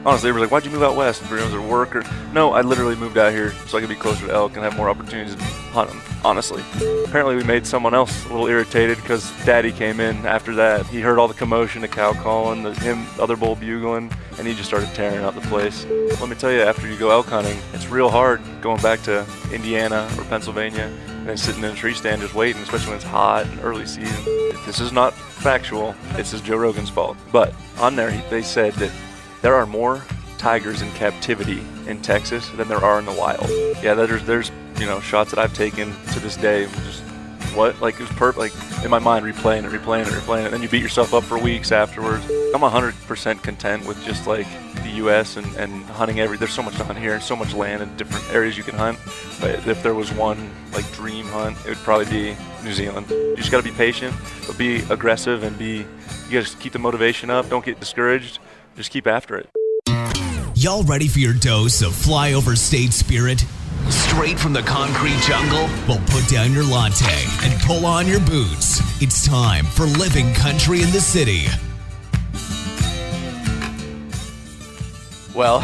honestly, they were like, "Why'd you move out west?" And was it work or no? I literally moved out here so I could be closer to elk and have more opportunities to hunt them. Honestly, apparently we made someone else a little irritated because Daddy came in after that. He heard all the commotion, the cow calling, the other bull bugling, and he just started tearing up the place. Let me tell you, after you go elk hunting, it's real hard going back to Indiana or Pennsylvania and then sitting in a tree stand just waiting, especially when it's hot and early season. This is not factual. This is Joe Rogan's fault. But on there, they said that there are more tigers in captivity in Texas than there are in the wild. Yeah, there's shots that I've taken to this day. Just what? Like, it was perfect. Like, in my mind, replaying it. And then you beat yourself up for weeks afterwards. I'm 100% content with just like the U.S. and hunting there's so much to hunt here and so much land and different areas you can hunt. But if there was one like dream hunt, it would probably be New Zealand. You just got to be patient, but be aggressive and you got to keep the motivation up. Don't get discouraged. Just keep after it. Y'all ready for your dose of flyover state spirit? Straight from the concrete jungle? Well, put down your latte and pull on your boots. It's time for Living Country in the City. Well,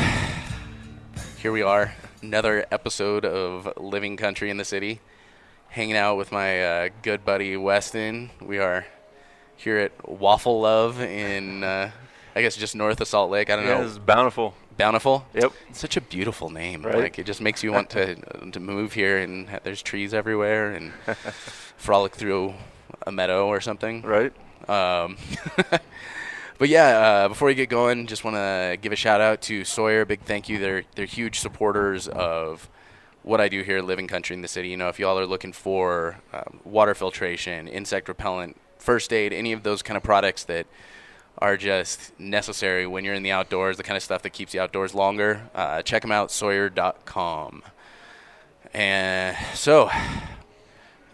here we are, another episode of Living Country in the City, hanging out with my good buddy Weston. We are here at Waffle Love in, I guess, just north of Salt Lake. I don't know. Yeah, it's Bountiful. Bountiful? Yep. It's such a beautiful name. Right? Like, it just makes you want to move here, and there's trees everywhere, and frolic through a meadow or something. Right. But yeah, before we get going, just want to give a shout out to Sawyer. Big thank you. They're huge supporters of what I do here at Living Country in the City. You know, if y'all are looking for water filtration, insect repellent, first aid, any of those kind of products that are just necessary when you're in the outdoors, the kind of stuff that keeps you outdoors longer, check them out, Sawyer.com. And so,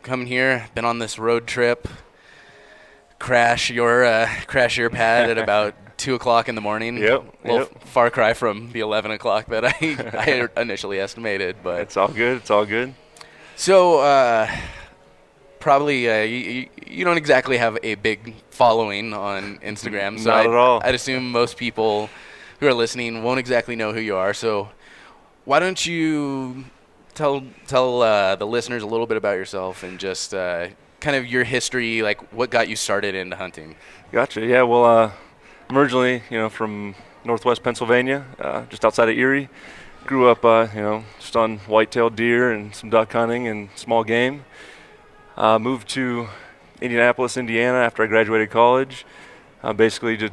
coming here, been on this road trip. Crash your pad at about 2 o'clock in the morning. Yep. Far cry from the 11 o'clock that I initially estimated, but It's all good. So probably you don't exactly have a big following on Instagram. So Not at all. I'd assume most people who are listening won't exactly know who you are. So why don't you tell the listeners a little bit about yourself and just kind of your history, like what got you started into hunting? Gotcha. Yeah, well, I'm originally, from northwest Pennsylvania, just outside of Erie. Grew up, just on white-tailed deer and some duck hunting and small game. Moved to Indianapolis, Indiana after I graduated college, basically to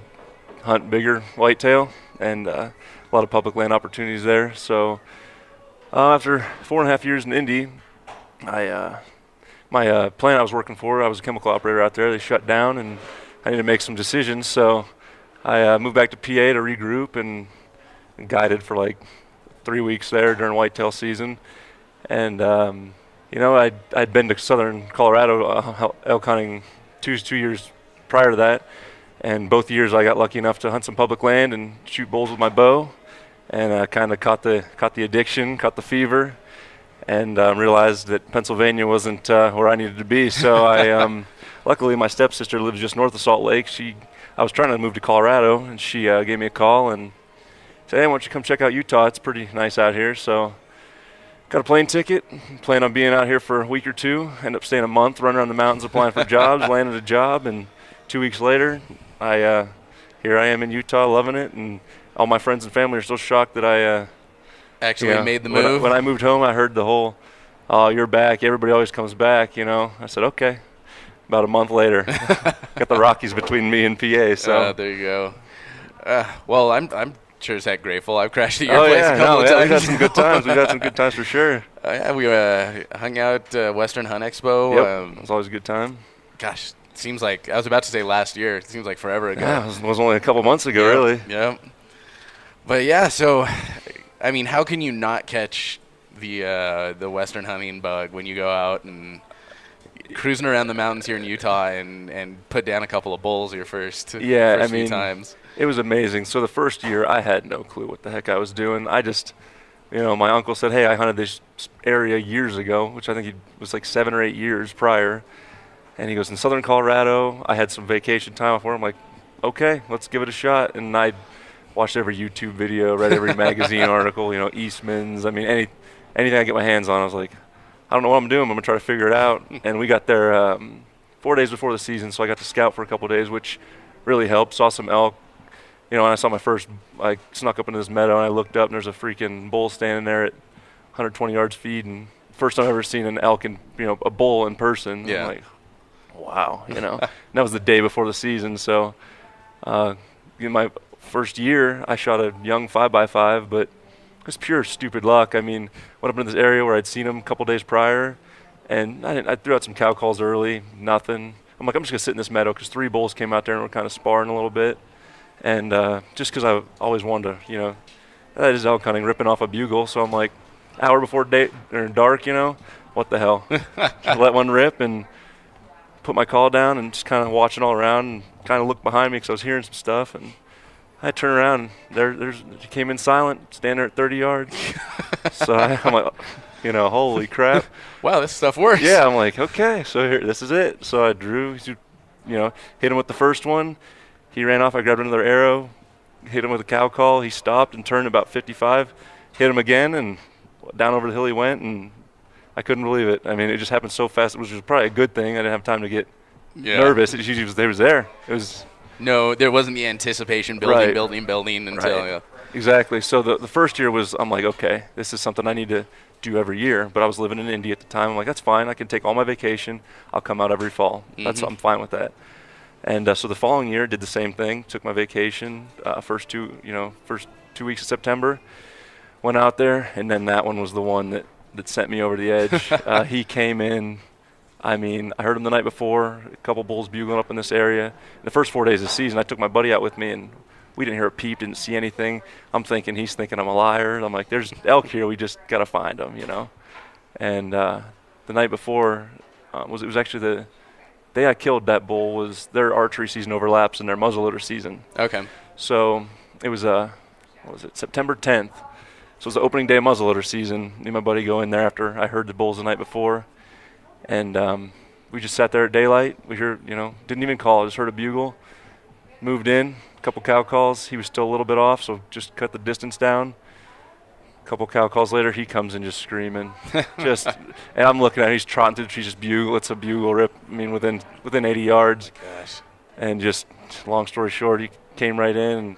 hunt bigger whitetail and a lot of public land opportunities there. So after 4.5 years in Indy, my plant I was working for, I was a chemical operator out there. They shut down, and I needed to make some decisions. So I moved back to PA to regroup and guided for like 3 weeks there during whitetail season. And, I'd been to southern Colorado elk hunting two years prior to that. And both years I got lucky enough to hunt some public land and shoot bulls with my bow. And kind of caught the addiction, caught the fever. And realized that Pennsylvania wasn't where I needed to be. So I, luckily, my stepsister lives just north of Salt Lake. I was trying to move to Colorado, and she gave me a call and said, "Hey, why don't you come check out Utah? It's pretty nice out here." So got a plane ticket, plan on being out here for a week or two. End up staying a month, running around the mountains applying for jobs, landed a job, and 2 weeks later, here I am in Utah, loving it. And all my friends and family are still shocked that I actually made the move. When I moved home, I heard the whole, "Oh, you're back. Everybody always comes back." I said, "Okay." About a month later, got the Rockies between me and PA. So there you go. Well, I'm sure as heck grateful. I've crashed at your place a couple of times. We've had some good times. We've had some good times for sure. Yeah, we hung out Western Hunt Expo. Yep, it was always a good time. Gosh, it seems like I was about to say last year. It seems like forever ago. Yeah, it was only a couple months ago, really. Yep. But yeah, so I mean, how can you not catch the Western hunting bug when you go out and cruising around the mountains here in Utah and put down a couple of bulls your first few times? It was amazing. So the first year, I had no clue what the heck I was doing. I just, my uncle said, "Hey, I hunted this area years ago," which I think it was like 7 or 8 years prior. And he goes, "In southern Colorado." I had some vacation time off work. I'm like, "Okay, let's give it a shot." And I watched every YouTube video, read every magazine article, Eastman's. I mean, anything I get my hands on, I was like, I don't know what I'm doing. I'm going to try to figure it out. And we got there 4 days before the season, so I got to scout for a couple of days, which really helped. Saw some elk. And I saw I snuck up into this meadow, and I looked up, and there's a freaking bull standing there at 120 yards feeding. First time I've ever seen an elk and, a bull in person. Yeah. I'm like, wow, And that was the day before the season. So in my first year, I shot a young 5x5, but it was pure stupid luck. I mean, went up into this area where I'd seen him a couple days prior, and I threw out some cow calls early, nothing. I'm like, I'm just going to sit in this meadow because 3 bulls came out there and were kind of sparring a little bit. And just because I always wanted to, that is elk hunting, ripping off a bugle. So I'm like, hour before dark, what the hell? Let one rip and put my call down and just kind of watching all around and kind of look behind me because I was hearing some stuff. And I turn around and he came in silent, standing there at 30 yards. So I'm like, holy crap. Wow, this stuff works. Yeah, I'm like, okay, so this is it. So I drew, hit him with the first one. He ran off. I grabbed another arrow, hit him with a cow call. He stopped and turned about 55, hit him again, and down over the hill he went, and I couldn't believe it. I mean, it just happened so fast, which was probably a good thing. I didn't have time to get nervous. It usually was there. It was no, there wasn't the anticipation building until right. Exactly. So the first year was, I'm like, okay, this is something I need to do every year. But I was living in Indy at the time. I'm like, that's fine. I can take all my vacation. I'll come out every fall. I'm fine with that. And so the following year, did the same thing. Took my vacation first 2 weeks of September. Went out there, and then that one was the one that sent me over the edge. He came in. I mean, I heard him the night before. A couple bulls bugling up in this area. The first 4 days of the season, I took my buddy out with me, and we didn't hear a peep, didn't see anything. He's thinking I'm a liar. I'm like, there's elk here. We just got to find them, And the night before it was actually the day I killed that bull was their archery season overlaps in their muzzleloader season. Okay. So it was September 10th. So it was the opening day of muzzleloader season. Me and my buddy go in there after I heard the bulls the night before. And we just sat there at daylight. We heard, didn't even call. I just heard a bugle. Moved in, a couple cow calls. He was still a little bit off, so just cut the distance down. A couple cow calls later, he comes in just screaming. And I'm looking at him. He's trotting through the trees, just bugle. It's a bugle rip. I mean, within 80 yards. Gosh. And just long story short, he came right in, and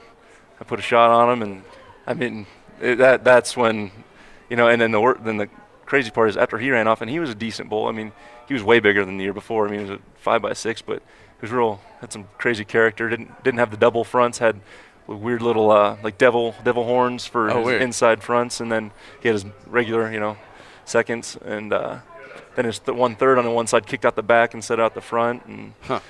I put a shot on him. And I mean, that's when, and then the crazy part is after he ran off, and he was a decent bull. I mean, he was way bigger than the year before. I mean, he was a 5x6, but he was had some crazy character. Didn't have the double fronts, had weird little like devil horns for his inside fronts, and then he had his regular, seconds, and then his 1/3 on the one side kicked out the back and set out the front. And but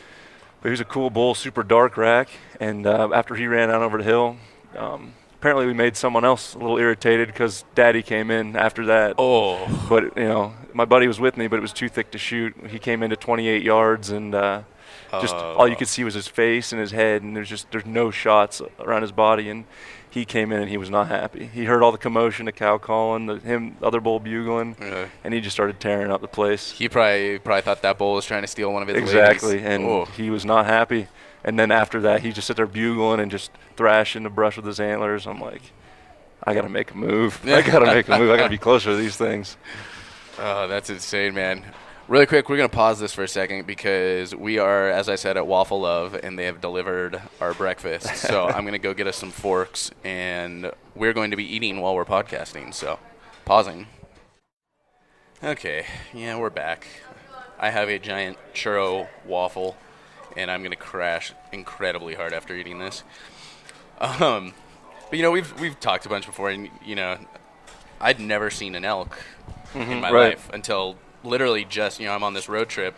he was a cool bull, super dark rack. And after he ran out over the hill, apparently we made someone else a little irritated because Daddy came in after that. Oh. But, my buddy was with me, but it was too thick to shoot. He came into 28 yards, and just all you could see was his face and his head, and there's no shots around his body. And he came in, and he was not happy. He heard all the commotion, the cow calling, the other bull bugling, and he just started tearing up the place. He probably thought that bull was trying to steal one of his exactly, ladies. And he was not happy. And then after that, he just sit there bugling and just thrashing the brush with his antlers. I'm like, I got to make a move. I got to be closer to these things. Oh, that's insane, man. Really quick, we're going to pause this for a second because we are, as I said, at Waffle Love, and they have delivered our breakfast. So I'm going to go get us some forks, and we're going to be eating while we're podcasting. So pausing. Okay, yeah, we're back. I have a giant churro waffle, and I'm going to crash incredibly hard after eating this. But, we've talked a bunch before, and, I'd never seen an elk in my life until literally just, I'm on this road trip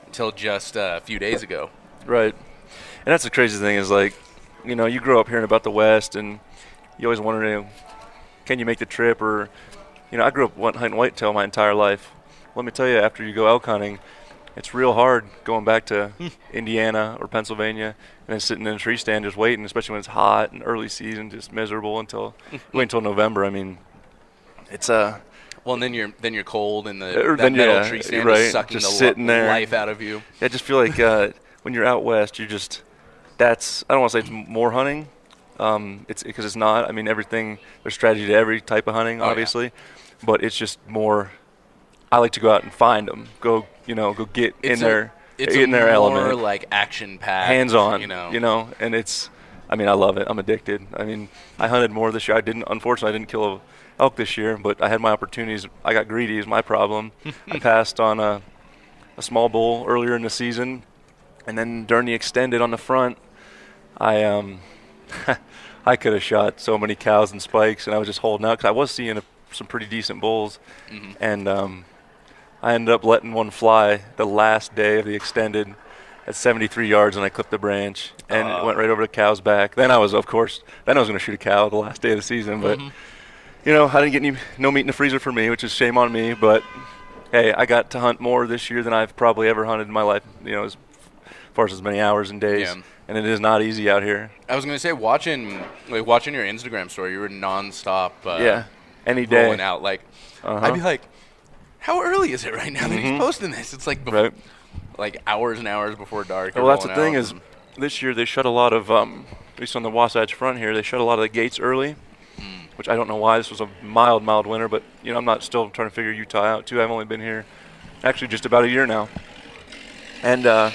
until just a few days ago. Right. And that's the crazy thing is, like, you grow up hearing about the West, and you always wonder, can you make the trip? Or, I grew up hunting whitetail my entire life. Let me tell you, after you go elk hunting, it's real hard going back to Indiana or Pennsylvania and then sitting in a tree stand just waiting, especially when it's hot and early season, just miserable wait until November. I mean, it's well, and then you're cold, and that metal tree stand is sucking just the life out of you. I just feel like when you're out west, I don't want to say it's more hunting, It's because it's not. I mean, there's strategy to every type of hunting, obviously, but it's just more. I like to go out and find them. Go get in their element. It's more like action-packed, hands-on. And it's. I mean, I love it. I'm addicted. I mean, I hunted more this year. Unfortunately, I didn't kill an elk this year, but I had my opportunities. I got greedy is my problem. I passed on a small bull earlier in the season, and then during the extended on the front, I I could have shot so many cows and spikes, and I was just holding out because I was seeing some pretty decent bulls, and I ended up letting one fly the last day of the extended at 73 yards, and I clipped the branch, and it went right over the cow's back. Then I was going to shoot a cow the last day of the season, but I didn't get no meat in the freezer for me, which is shame on me. But hey, I got to hunt more this year than I've probably ever hunted in my life. As far as many hours and days, and it is not easy out here. I was going to say, watching your Instagram story, you were nonstop. Any day rolling out. Like, I'd be like, how early is it right now that he's posting this? It's like before, like hours and hours before dark. Well, that's the thing is, this year they shut a lot of, at least on the Wasatch Front here, they shut a lot of the gates early, which I don't know why. This was a mild winter, but I'm not still trying to figure Utah out too. I've only been here actually just about a year now, and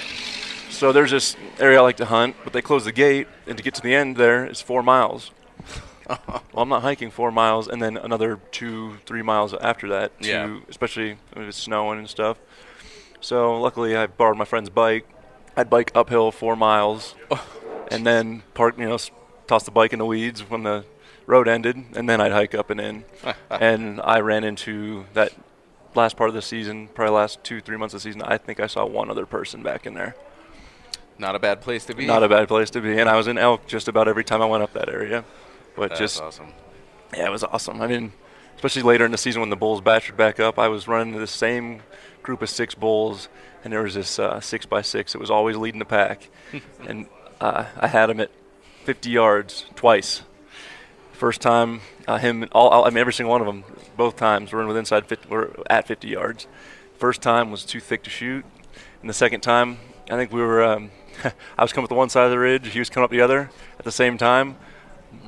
so there's this area I like to hunt, but they close the gate, and to get to the end there is 4 miles. Well, I'm not hiking 4 miles and then another 2-3 miles after that, especially if it's snowing and stuff. So luckily I borrowed my friend's bike. I'd bike uphill 4 miles and then park, toss the bike in the weeds when the road ended, and then I'd hike up and in. And I ran into that last part of the season, probably last 2-3 months of the season, I think I saw one other person back in there. Not a bad place to be. Not a bad place to be. And I was in elk just about every time I went up that area. But That's awesome. Yeah, it was awesome. I mean, especially later in the season when the bulls batched back up, I was running the same group of 6 bulls, and there was this 6x6 that was always leading the pack. And I had him at 50 yards twice. First time, every single one of them, both times, were at 50 yards. First time was too thick to shoot. And the second time, I think we were, I was coming up the one side of the ridge, he was coming up the other at the same time.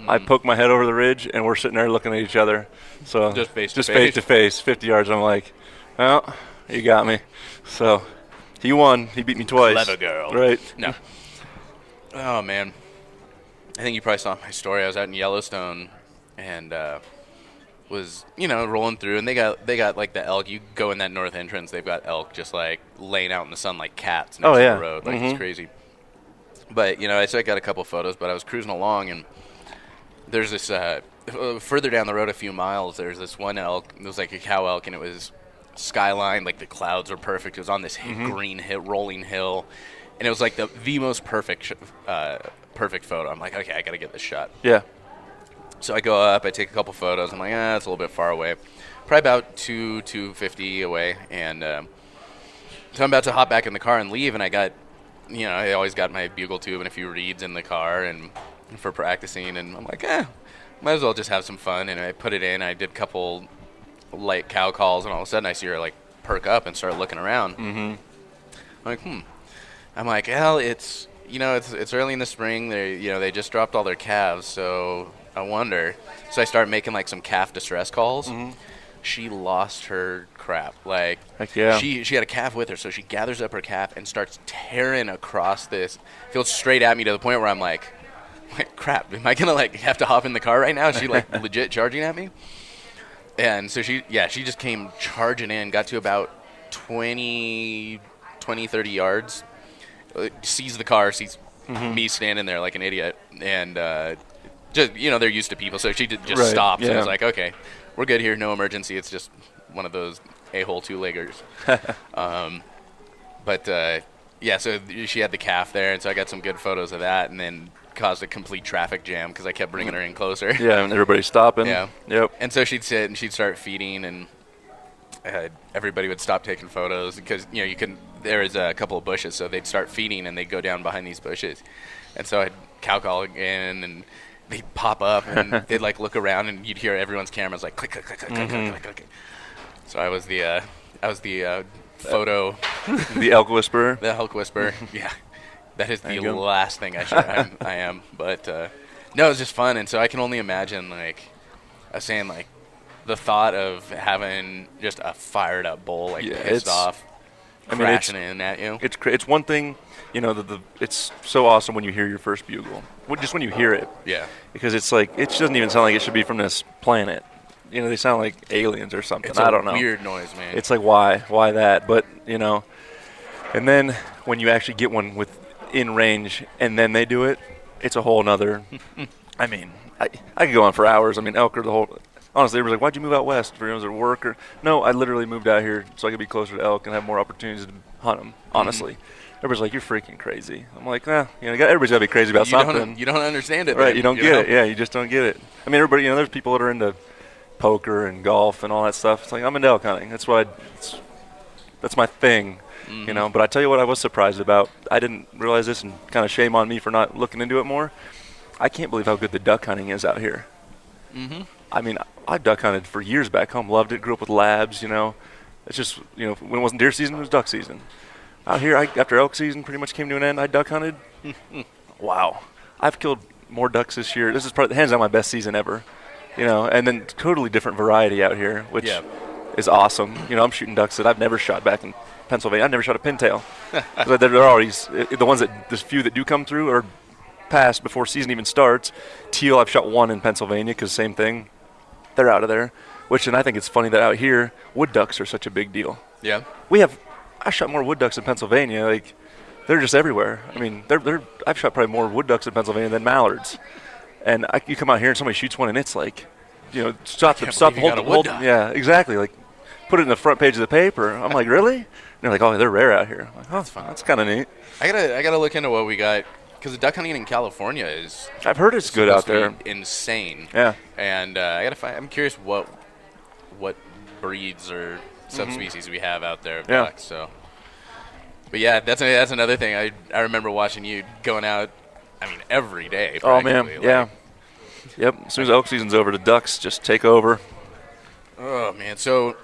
I poked my head over the ridge, and we're sitting there looking at each other. So just face to face, 50 yards. I'm like, well, you got me. So he won. He beat me twice. Clever girl. Right. No. Oh, man. I think you probably saw my story. I was out in Yellowstone and was, rolling through. And they got like the elk. You go in that north entrance, they've got elk just like laying out in the sun like cats next to the road. Like it's crazy. But, so I got a couple photos, but I was cruising along, and there's this further down the road a few miles, there's this one elk. It was like a cow elk, and it was skyline, like the clouds were perfect. It was on this green hill, rolling hill, and it was like the most perfect photo. I'm like, okay, I got to get this shot. Yeah. So I go up, I take a couple photos. I'm like, it's a little bit far away. Probably about 250 away. And so I'm about to hop back in the car and leave, and I got, I always got my bugle tube and a few reeds in the car and for practicing, and I'm like, might as well just have some fun. And I put it in. I did a couple light cow calls, and all of a sudden I see her like perk up and start looking around. I'm like, I'm like, well, it's it's early in the spring. They just dropped all their calves, so I wonder. So I start making like some calf distress calls. She lost her crap. Like, heck yeah. She had a calf with her, so she gathers up her calf and starts tearing across this field straight at me to the point where I'm like, crap, am I gonna like have to hop in the car right now? Is she like legit charging at me? And so she just came charging in, got to about 20, 30 yards, sees the car, sees me standing there like an idiot, and just they're used to people, so she just stopped and was like, okay, we're good here, no emergency. It's just one of those a-hole two-leggers. So she had the calf there, and so I got some good photos of that, and then caused a complete traffic jam because I kept bringing her in closer. Yeah, and everybody's stopping. Yeah. Yep. And so she'd sit and she'd start feeding, and everybody would stop taking photos because there was a couple of bushes, so they'd start feeding and they'd go down behind these bushes, and so I'd cow call again, and they'd pop up and they'd like look around, and you'd hear everyone's cameras like click click click click click click click click. So I was the photo, the elk whisperer. The elk whisperer. Yeah. That is the last thing I am. But No, it's just fun, and so I can only imagine, like, I was saying, like, the thought of having just a fired up bull, like, pissed off, crashing in at you. It's one thing, you know, it's so awesome when you hear your first bugle. Just when you hear it. Yeah. Because it's like, it doesn't even sound like it should be from this planet. You know, they sound like aliens or something. I don't know. It's a weird noise, man. It's like, why that? But, you know, and then when you actually get one in range and then they do it, it's a whole nother. I mean, I could go on for hours. I mean, elk are the whole. Honestly, everybody's like, "Why'd you move out west? For was it work or?" No, I literally moved out here so I could be closer to elk and have more opportunities to hunt them. Honestly, everybody's like, "You're freaking crazy." I'm like, "Nah, you know, everybody's gotta be crazy about something." You don't understand it, right? man. You don't get it. Yeah, you just don't get it. I mean, everybody, you know, there's people that are into poker and golf and all that stuff. It's like, I'm into elk hunting. That's that's my thing. You know, but I tell you what I was surprised about. I didn't realize this, and kind of shame on me for not looking into it more. I can't believe how good the duck hunting is out here. I mean, I've duck hunted for years back home. Loved it. Grew up with labs, you know. It's just, you know, when it wasn't deer season, it was duck season. Out here, after elk season pretty much came to an end, I duck hunted. Wow. I've killed more ducks this year. This is probably hands down my best season ever. You know, and then totally different variety out here, which is awesome. You know, I'm shooting ducks that I've never shot back in Pennsylvania. I've never shot a pintail. They're already the ones there's few that do come through are passed before season even starts. Teal, I've shot one in Pennsylvania because same thing. They're out of there. And I think it's funny that out here wood ducks are such a big deal. Yeah. I shot more wood ducks in Pennsylvania. Like, they're just everywhere. I mean, I've shot probably more wood ducks in Pennsylvania than mallards. And you come out here and somebody shoots one and it's like, you know, stop, hold. Yeah, exactly. Like, put it in the front page of the paper. I'm like, really? And they're like, oh, they're rare out here. I'm like, oh, that's fun. That's kind of neat. I gotta look into what we got, because the duck hunting in California is. I've heard it's good out there. Insane. Yeah. And I'm curious what breeds or subspecies we have out there of ducks. So. But yeah, that's another thing. I remember watching you going out. I mean, every day. Oh man, yeah. Yep. As soon as elk season's over, the ducks just take over. Oh man, so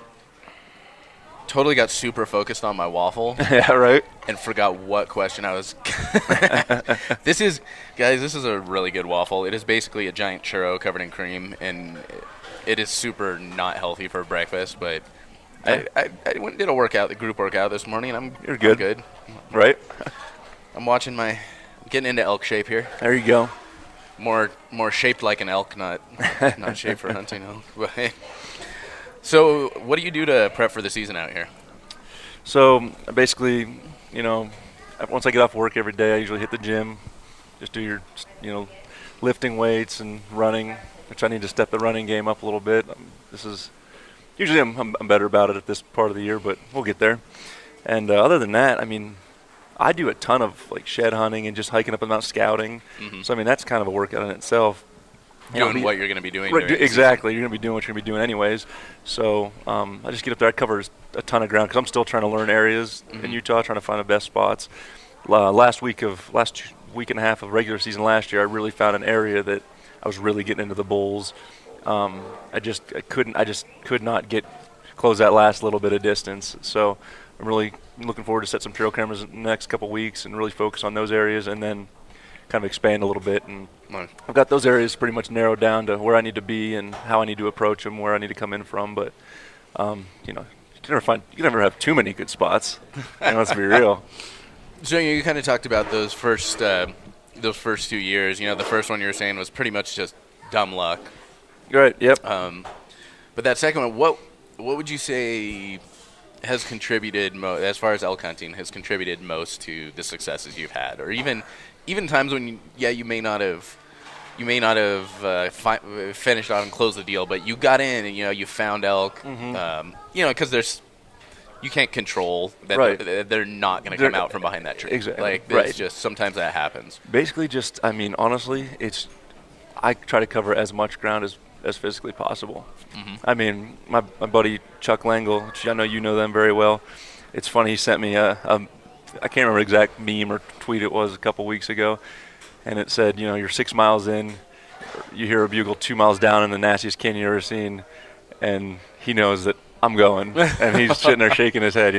totally got super focused on my waffle. Yeah, right. And forgot what question I was. This is a really good waffle. It is basically a giant churro covered in cream, and it is super not healthy for breakfast. But I went and did the group workout this morning, and I'm good. Right. I'm getting into elk shape here. There you go. More shaped like an elk, not shaped for hunting elk. But so, what do you do to prep for the season out here? So basically, you know, once I get off work every day, I usually hit the gym, just do your, you know, lifting weights and running, which I need to step the running game up a little bit. Usually I'm better about it at this part of the year, but we'll get there. And other than that, I mean, I do a ton of like shed hunting and just hiking up and down scouting. So I mean, that's kind of a workout in itself. Doing what you're going to be doing. Right, exactly. You're going to be doing what you're going to be doing anyways. So I just get up there. I cover a ton of ground because I'm still trying to learn areas in Utah, trying to find the best spots. Last week and a half of regular season last year, I really found an area that I was really getting into the bulls. I could not close that last little bit of distance. So I'm really looking forward to set some trail cameras in the next couple weeks and really focus on those areas, and then kind of expand a little bit. And I've got those areas pretty much narrowed down to where I need to be and how I need to approach them, where I need to come in from. But you know, you can never have too many good spots. Let's be real. So you kind of talked about those first 2 years. You know, the first one you were saying was pretty much just dumb luck. Right. Yep. But that second one, what would you say has contributed as far as elk hunting has contributed most to the successes you've had, or even times when you may not have finished out and closed the deal, but you got in and you found elk. Because you can't control that. Right. They're not going to come out from behind that tree. Exactly. Like it's just sometimes that happens. Basically, honestly, I try to cover as much ground as physically possible. I mean, my buddy Chuck Langle, which I know you know them very well. It's funny, he sent me I can't remember exact meme or tweet it was a couple weeks ago, and it said, you're 6 miles in, you hear a bugle 2 miles down in the nastiest canyon you've ever seen, and he knows that I'm going, and he's sitting there shaking his head,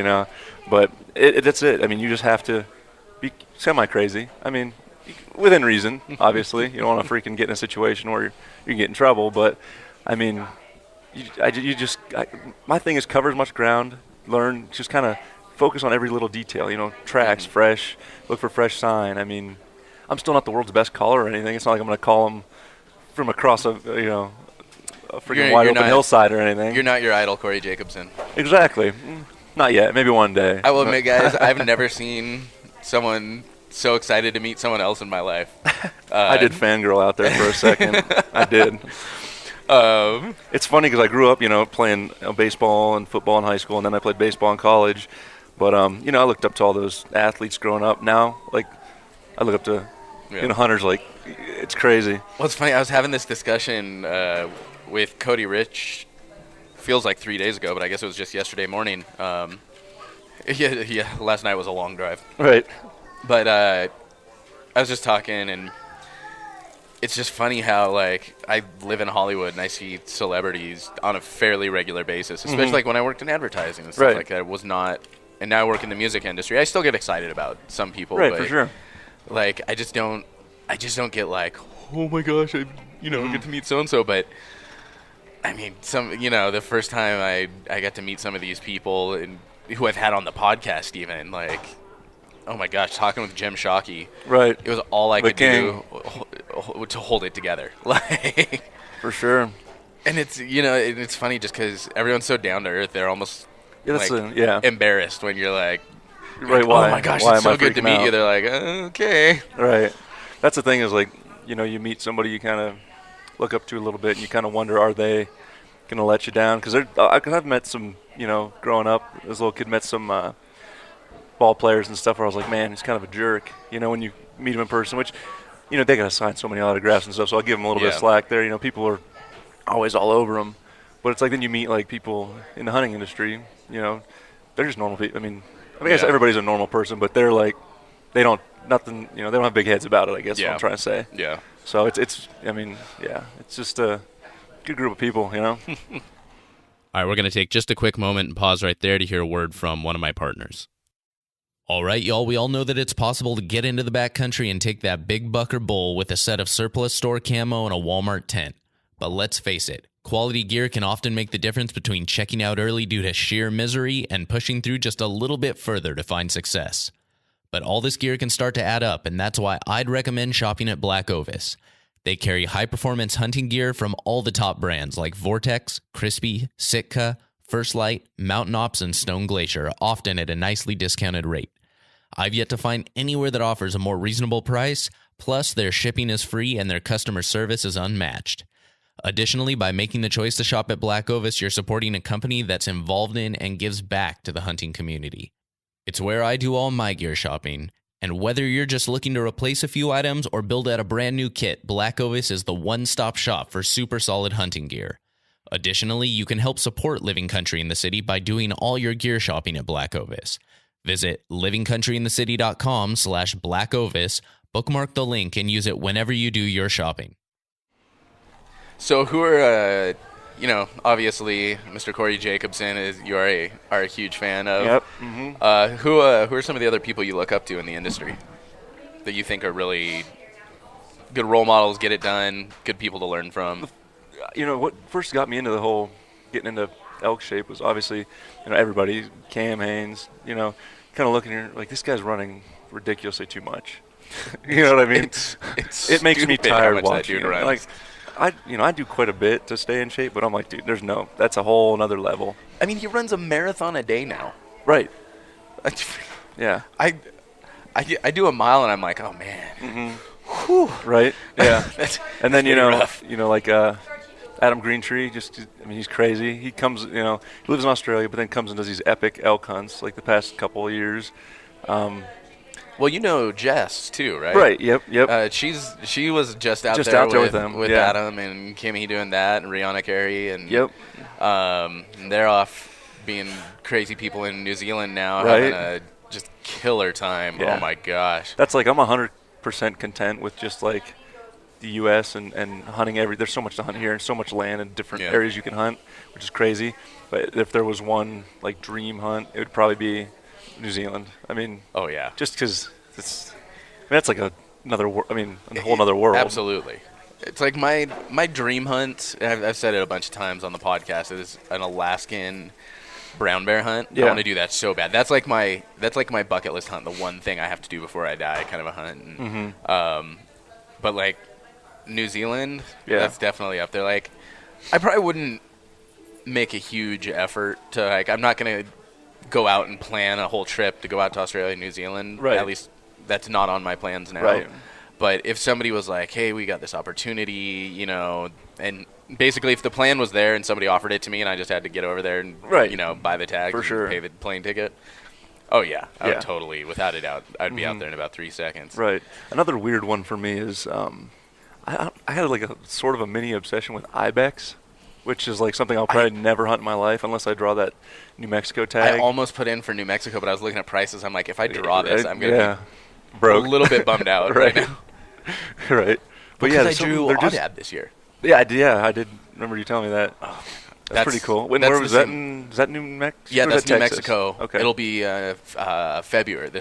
But that's it. I mean, you just have to be semi-crazy. I mean, within reason, obviously. You don't want to freaking get in a situation where you can get in trouble. But, I mean, my thing is cover as much ground, learn, just kind of focus on every little detail. Tracks, fresh, look for fresh sign. I mean, I'm still not the world's best caller or anything. It's not like I'm going to call them from across a freaking wide open hillside or anything. You're not your idol, Corey Jacobson. Exactly. Not yet. Maybe one day. I will admit, guys, I've never seen someone so excited to meet someone else in my life. I did fangirl out there for a second. I did. It's funny because I grew up, playing baseball and football in high school, and then I played baseball in college. But, I looked up to all those athletes growing up. Now, I look up to, hunters. It's crazy. Well, it's funny. I was having this discussion with Cody Rich, feels like 3 days ago, but I guess it was just yesterday morning. Last night was a long drive. Right. But I was just talking, and it's just funny how, I live in Hollywood, and I see celebrities on a fairly regular basis, especially, when I worked in advertising and stuff like that. It was not, and now I work in the music industry. I still get excited about some people. Right, but, for sure. I just don't get oh my gosh, I get to meet so-and-so, but I mean, the first time I got to meet some of these people and who I've had on the podcast even, oh my gosh, talking with Jim Shockey. Right. It was all I could do to hold it together. For sure. And it's funny just because everyone's so down to earth. They're almost embarrassed when you're right, oh my gosh, it's so good to meet you. They're like, okay. Right. That's the thing is you meet somebody you kind of look up to a little bit, and you kind of wonder, are they going to let you down? Because I've met some, growing up, as a little kid, met some ball players and stuff where I was like, man, he's kind of a jerk, when you meet him in person, which, they got to sign so many autographs and stuff, so I'll give him a little bit of slack there. People are always all over him. But it's then you meet, people in the hunting industry, they're just normal people. I guess everybody's a normal person, but they're they don't have big heads about it, I guess is what I'm trying to say. Yeah. So it's just a good group of people, All right, we're going to take just a quick moment and pause right there to hear a word from one of my partners. All right, y'all, we all know that it's possible to get into the backcountry and take that big buck or bull with a set of surplus store camo and a Walmart tent. But let's face it, quality gear can often make the difference between checking out early due to sheer misery and pushing through just a little bit further to find success. But all this gear can start to add up, and that's why I'd recommend shopping at Black Ovis. They carry high-performance hunting gear from all the top brands like Vortex, Crispy, Sitka, First Light, Mountain Ops, and Stone Glacier, often at a nicely discounted rate. I've yet to find anywhere that offers a more reasonable price, plus their shipping is free and their customer service is unmatched. Additionally, by making the choice to shop at Black Ovis, you're supporting a company that's involved in and gives back to the hunting community. It's where I do all my gear shopping, and whether you're just looking to replace a few items or build out a brand new kit, Black Ovis is the one-stop shop for super solid hunting gear. Additionally, you can help support Living Country in the City by doing all your gear shopping at Black Ovis. Visit livingcountryinthecity.com/Black Ovis, bookmark the link, and use it whenever you do your shopping. So who are, obviously Mr. Corey Jacobson you are a huge fan of. Yep. Mm-hmm. Who are some of the other people you look up to in the industry that you think are really good role models, get it done, good people to learn from? What first got me into the whole getting into elk shape was obviously, everybody, Cam Haynes, kind of looking here like this guy's running ridiculously too much. You know what I mean? It makes me tired watching it. I do quite a bit to stay in shape, but I'm like, dude, that's a whole another level. I mean, he runs a marathon a day now. Right. Yeah. I do a mile and I'm like, oh man. Mm-hmm. Whew. Right. Yeah. And then rough. Adam Greentree, he's crazy. He comes, he lives in Australia, but then comes and does these epic elk hunts like the past couple of years. Well, Jess too, right? Right. Yep. She was just out there with them, with Adam and Kimmy doing that, and Rihanna Carey, and and they're off being crazy people in New Zealand now, having a just killer time. Yeah. Oh my gosh. That's I'm 100% content with just the U.S. and hunting there's so much to hunt here and so much land and different areas you can hunt, which is crazy. But if there was one dream hunt, it would probably be New Zealand. Oh yeah. Just because that's a whole other world. Absolutely. It's like my dream hunt, and I've said it a bunch of times on the podcast, is an Alaskan brown bear hunt. Yeah. I want to do that so bad. That's like my bucket list hunt, the one thing I have to do before I die kind of a hunt. And, but like New Zealand, that's definitely up there. Like I probably wouldn't make a huge effort to, like, I'm not going to go out and plan a whole trip to go out to Australia and New Zealand. Right. At least that's not on my plans now. Right. But if somebody was like, hey, we got this opportunity, you know, and basically if the plan was there and somebody offered it to me and I just had to get over there and, you know, buy the tag and pay the plane ticket. Oh, yeah. I would totally, without a doubt, I'd be out there in about 3 seconds. Right. Another weird one for me is I had like a sort of a mini obsession with Ibex, which is like something I'll probably never hunt in my life unless I draw that New Mexico tag. I almost put in for New Mexico, but I was looking at prices. I'm like, if I draw this, I'm going to be broke. A little bit bummed out right now. Right. But because I drew Audad this year. Yeah, I did remember you telling me that. Oh, that's pretty cool. Where was that? Is that New Mexico? Yeah, that's New Mexico. Okay. It'll be this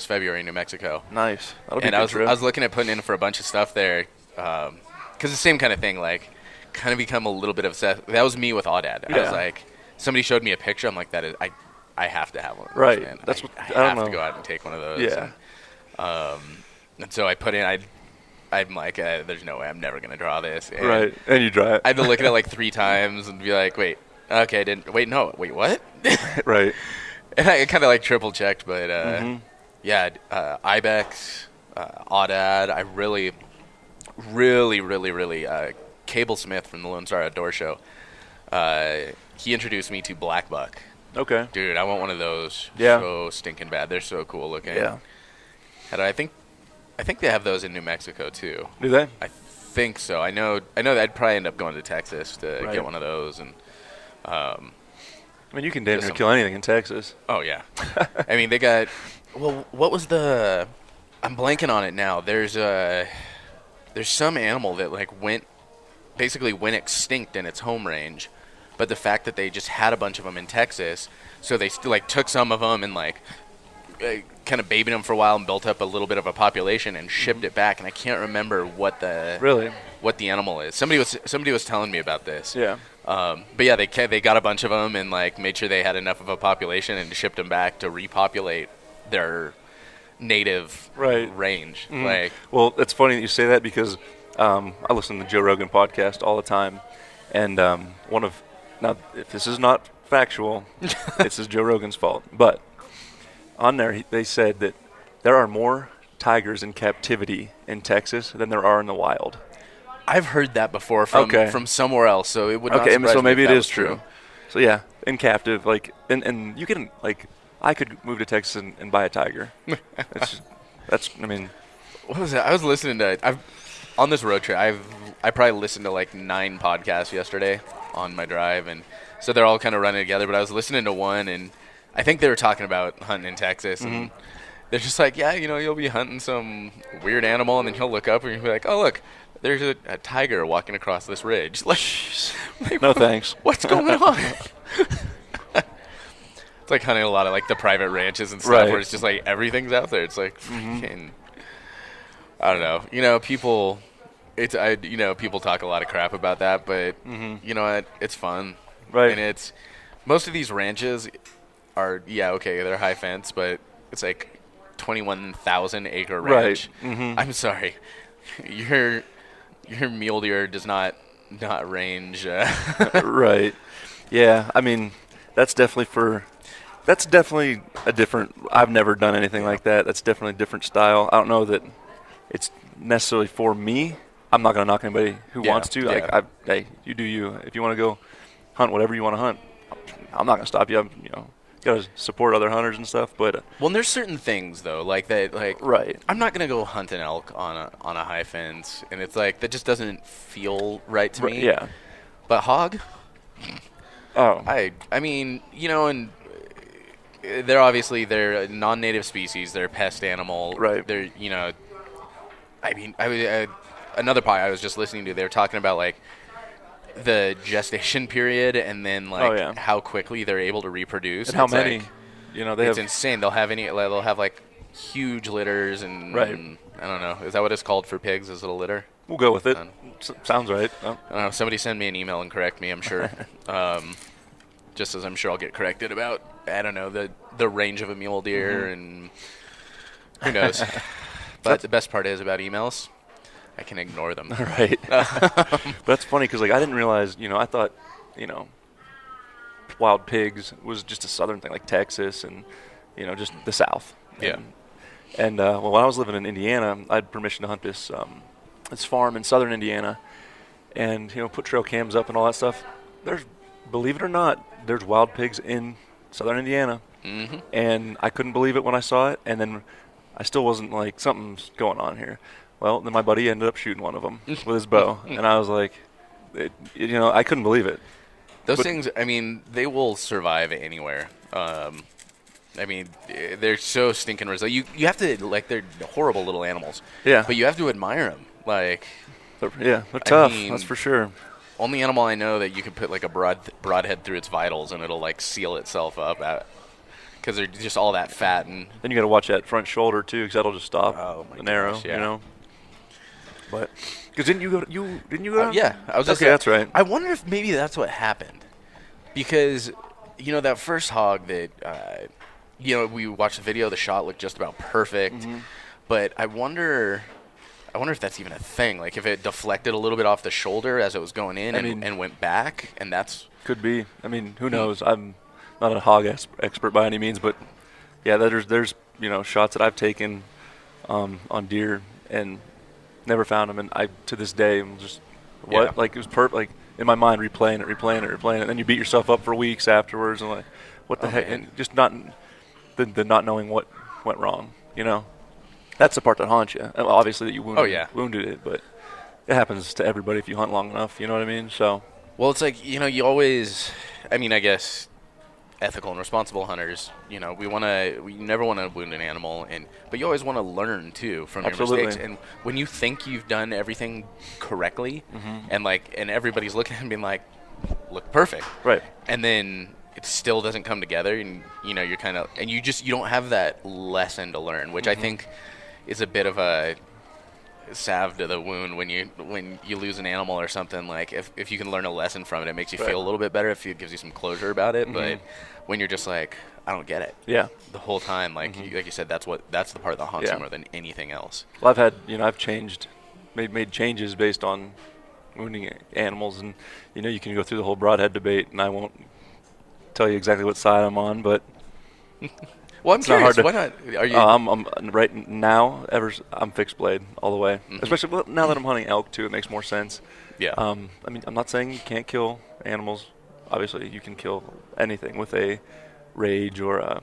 February in New Mexico. Nice. That'll be and a good trip. I was looking at putting in for a bunch of stuff there because the same kind of thing, like kind of become a little bit obsessed. That was me with Audad. I was like, somebody showed me a picture. I'm like, that is, I have to have one of those. Right. Man. That's I have to go out and take one of those. Yeah. And so I put in, I'm like, there's no way I'm never going to draw this. And right. And you draw it. I had to look at it like 3 times and be like, wait, okay, wait, what? Right. And I kind of like triple checked, but Ibex, Audad, I really Cable Smith from the Lone Star Outdoor Show, he introduced me to black buck. Okay. Dude, I want one of those. Yeah. So stinking bad. They're so cool looking. Yeah. And I think they have those in New Mexico too. Do they? I think so. I know that I'd probably end up going to Texas to get one of those. And I mean, you can damn near kill anything in Texas. Oh yeah. I mean, they got. Well, what was the? I'm blanking on it now. There's some animal that like went extinct in its home range, but the fact that they just had a bunch of them in Texas, so they like took some of them and like kind of babied them for a while and built up a little bit of a population and shipped it back. And I can't remember what the animal is. Somebody was telling me about this. Yeah. But yeah, they got a bunch of them and like made sure they had enough of a population and shipped them back to repopulate their native range. Like, well, it's funny that you say that because I listen to the Joe Rogan podcast all the time, and now if this is not factual, this is Joe Rogan's fault. But on there, they said that there are more tigers in captivity in Texas than there are in the wild. I've heard that before from somewhere else, so it would not surprise me. So maybe if it that is was true. So yeah, in captive, like, and you can like. I could move to Texas and buy a tiger. I mean, what was that? I was listening to. On this road trip, I probably listened to like 9 podcasts yesterday on my drive, and so they're all kind of running together. But I was listening to one, and I think they were talking about hunting in Texas, and they're just like, yeah, you know, you'll be hunting some weird animal, and then you'll look up and you'll be like, oh look, there's a tiger walking across this ridge. Like, no thanks. What's going on? Like hunting a lot of like the private ranches and stuff where it's just like everything's out there. It's like fucking, I don't know. You know, people talk a lot of crap about that, but you know what? It's fun. Right. And it's most of these ranches are they're high fence, but it's like 21,000 acre ranch. Right. I'm sorry. Your mule deer does not range right. Yeah. I mean, that's definitely a different. I've never done anything like that. That's definitely a different style. I don't know that it's necessarily for me. I'm not going to knock anybody who wants to. Yeah. Like, hey, you do you. If you want to go hunt whatever you want to hunt, I'm not going to stop you. You got to support other hunters and stuff. But well, and there's certain things though, like that, like I'm not going to go hunt an elk on a high fence, and it's like that just doesn't feel right to me. Yeah. But hog. Oh. I mean, you know, and they're a non-native species. They're a pest animal. Right. They're, you know, I mean, another pod I was just listening to, they were talking about like the gestation period and then like how quickly they're able to reproduce. And how many, like, you know, it's insane. They'll have like huge litters and I don't know. Is that what it's called for pigs? Is it a litter? We'll go with it. Sounds right. I don't know. Somebody send me an email and correct me, I'm sure. Just as I'm sure I'll get corrected about, I don't know, the range of a mule deer and who knows. But the best part is about emails, I can ignore them. Right. But that's funny because, like, I didn't realize, I thought, wild pigs was just a southern thing, like Texas and, just the South. Yeah. And well, when I was living in Indiana, I had permission to hunt this farm in southern Indiana and, put trail cams up and all that stuff. Believe it or not, there's wild pigs in southern Indiana. Mm-hmm. And I couldn't believe it when I saw it. And then I still wasn't like, something's going on here. Well, then my buddy ended up shooting one of them with his bow. And I was like, I couldn't believe it. Those things, I mean, they will survive anywhere. I mean, they're so stinking resilient. You have to, like, they're horrible little animals. Yeah. But you have to admire them. Like, they're tough. That's for sure. Only animal I know that you can put, like, a broadhead through its vitals and it'll, like, seal itself up because they're just all that fat. And then you got to watch that front shoulder too, because that'll just stop an arrow. Yeah. But because didn't you go? Yeah, I was. Okay, that's right. I wonder if maybe that's what happened, because that first hog that we watched the video, the shot looked just about perfect, but I wonder if that's even a thing. Like if it deflected a little bit off the shoulder as it was going in and went back, and that's could be. I mean, who knows? I'm not a hog expert by any means, but yeah, there's shots that I've taken on deer and never found them, and I to this day am just like it was perfect. Like in my mind, replaying it, and then you beat yourself up for weeks afterwards, and like what the heck, and just not the not knowing what went wrong. That's the part that haunts you. Obviously that you wounded it, but it happens to everybody if you hunt long enough. You know what I mean? So well, it's like you always. I mean, I guess ethical and responsible hunters, we never want to wound an animal, but you always want to learn too from your mistakes. And when you think you've done everything correctly, and everybody's looking and being like, look perfect, right? And then it still doesn't come together, and you're kind of, and you don't have that lesson to learn, which I think is a bit of a salve to the wound when you lose an animal or something. Like if you can learn a lesson from it, it makes you feel a little bit better, if it gives you some closure about it. But when you're just like, I don't get it, the whole time, like like you said, that's the part that haunts you more than anything else. Well, I've had I've changed, made changes based on wounding animals, and you can go through the whole broadhead debate, and I won't tell you exactly what side I'm on, but well, I'm curious. Why not? Are you? I'm right now. I'm fixed blade all the way. Especially now that I'm hunting elk too, it makes more sense. Yeah. I mean, I'm not saying you can't kill animals. Obviously, you can kill anything with a rage or a,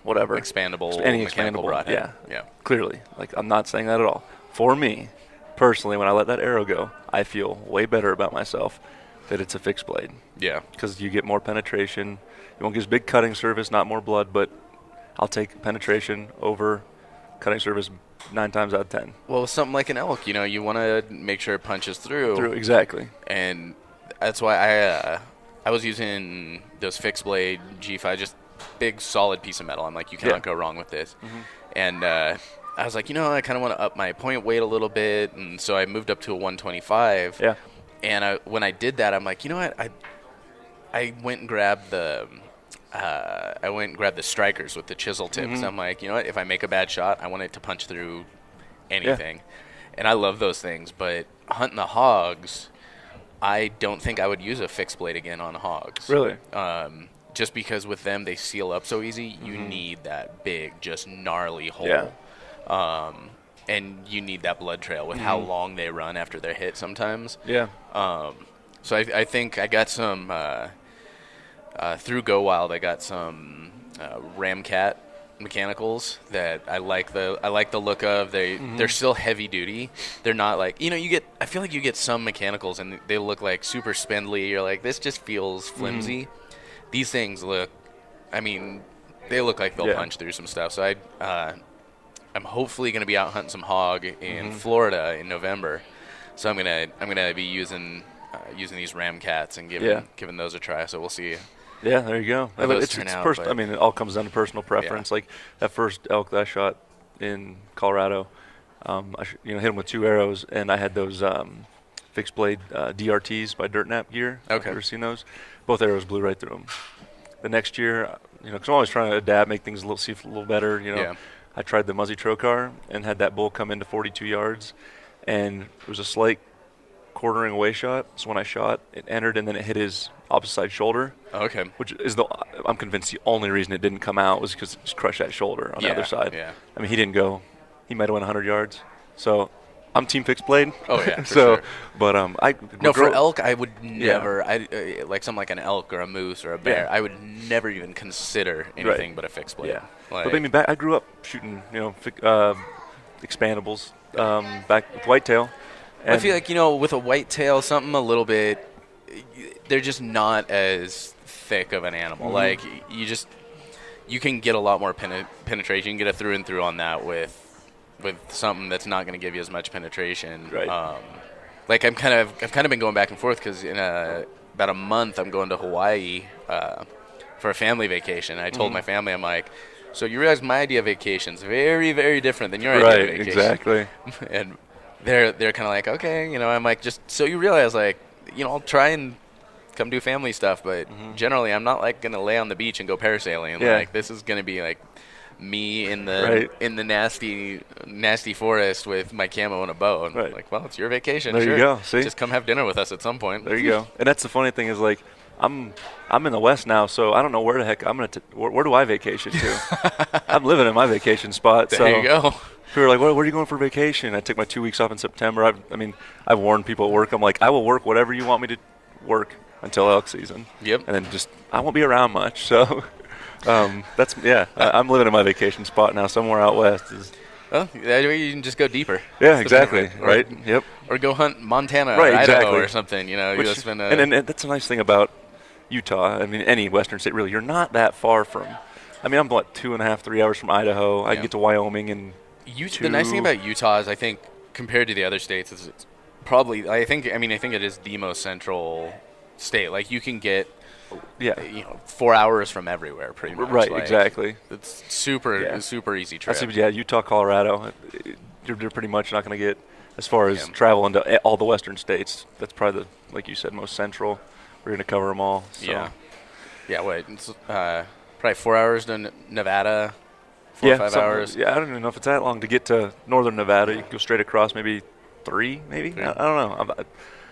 whatever. Any expandable broadhead. Yeah. Clearly, like I'm not saying that at all. For me, personally, when I let that arrow go, I feel way better about myself that it's a fixed blade. Yeah. Because you get more penetration. You won't get as big cutting surface, not more blood, but I'll take penetration over cutting surface 9 times out of 10. Well, something like an elk, you want to make sure it punches through. Exactly. And that's why I was using those fixed blade G5, just big solid piece of metal. I'm like, you cannot go wrong with this. And I was like, I kind of want to up my point weight a little bit, and so I moved up to a 125. Yeah. And when I did that, I'm like, you know what? I went and grabbed the strikers with the chisel tips. I'm like, you know what? If I make a bad shot, I want it to punch through anything. Yeah. And I love those things. But hunting the hogs, I don't think I would use a fixed blade again on hogs. Really? Just because with them, they seal up so easy. You need that big, just gnarly hole. Yeah. And you need that blood trail with how long they run after they're hit sometimes. Yeah. So I think I got some through Go Wild. I got some Ramcat mechanicals that I like the look of. They're still heavy duty. They're not like I feel like you get some mechanicals and they look like super spindly. You're like, this just feels flimsy. These things look, they look like they'll punch through some stuff. So I'm hopefully going to be out hunting some hog in Florida in November. So I'm gonna be using these Ramcats and giving those a try. So we'll see. Yeah, there you go. It all comes down to personal preference. Like that first elk that I shot in Colorado, hit them with 2 arrows, and I had those fixed blade DRTs by Dirt Nap gear. Okay. Have you ever seen those? Both arrows blew right through them. The next year, because I'm always trying to adapt, make things see a little better. Yeah. I tried the Muzzy Trocar and had that bull come into 42 yards, and it was a slight quartering away shot. So when I shot, it entered, and then it hit his opposite side shoulder. Okay. Which is I'm convinced the only reason it didn't come out was because it just crushed that shoulder on the other side. Yeah. I mean, he didn't go. He might have went 100 yards. So I'm team fixed blade. Oh yeah. For so, sure. but for elk, I would never. Like something like an elk or a moose or a bear. Yeah. I would never even consider anything but a fixed blade. Yeah. Like, But I mean, I grew up shooting, expandables back with whitetail. I feel like with a whitetail, something a little bit. They're just not as thick of an animal. Like you can get a lot more penetration. You can get a through and through on that with something that's not going to give you as much penetration. Right. Like I've kind of been going back and forth because in about a month I'm going to Hawaii for a family vacation. I told my family, I'm like, so you realize my idea of vacation is very, very different than your idea of vacation. Exactly. And they're kind of like, okay, I'm like, just so you realize, like, I'll try and come do family stuff, but generally I'm not like gonna lay on the beach and go parasailing. Yeah. Like this is gonna be like me in the nasty forest with my camo and a bow. And like, well, it's your vacation. There sure. you go. See? Just come have dinner with us at some point. There you go. And that's the funny thing is, like, I'm in the West now, so I don't know where the heck I'm gonna. Where do I vacation to? I'm living in my vacation spot. There you go. People are like, where are you going for vacation? I took my 2 weeks off in September. I've warned people at work. I'm like, I will work whatever you want me to work until elk season. Yep. And then I won't be around much. So I'm living in my vacation spot now, somewhere out west. Well, that way you can just go deeper. Yeah, exactly. Right. Yep. Or go hunt Montana or Right, Idaho exactly. or something. And that's a nice thing about Utah. I mean, any western state, really. You're not that far from. I mean, I'm 2.5, 3 hours from Idaho. I get to Wyoming and. The nice thing about Utah is, I think, compared to the other states, is it's probably. I think it is the most central state. Like you can get. 4 hours from everywhere, pretty much. Right, like, exactly. It's super easy trip. Utah, Colorado. You're pretty much not going to get as far as travel into all the western states. That's probably like you said, most central. We're going to cover them all. So. Yeah. Wait, it's probably 4 hours to Nevada. 4 or 5 hours. Yeah, I don't even know if it's that long to get to northern Nevada. You can go straight across, maybe 3, maybe. I don't know.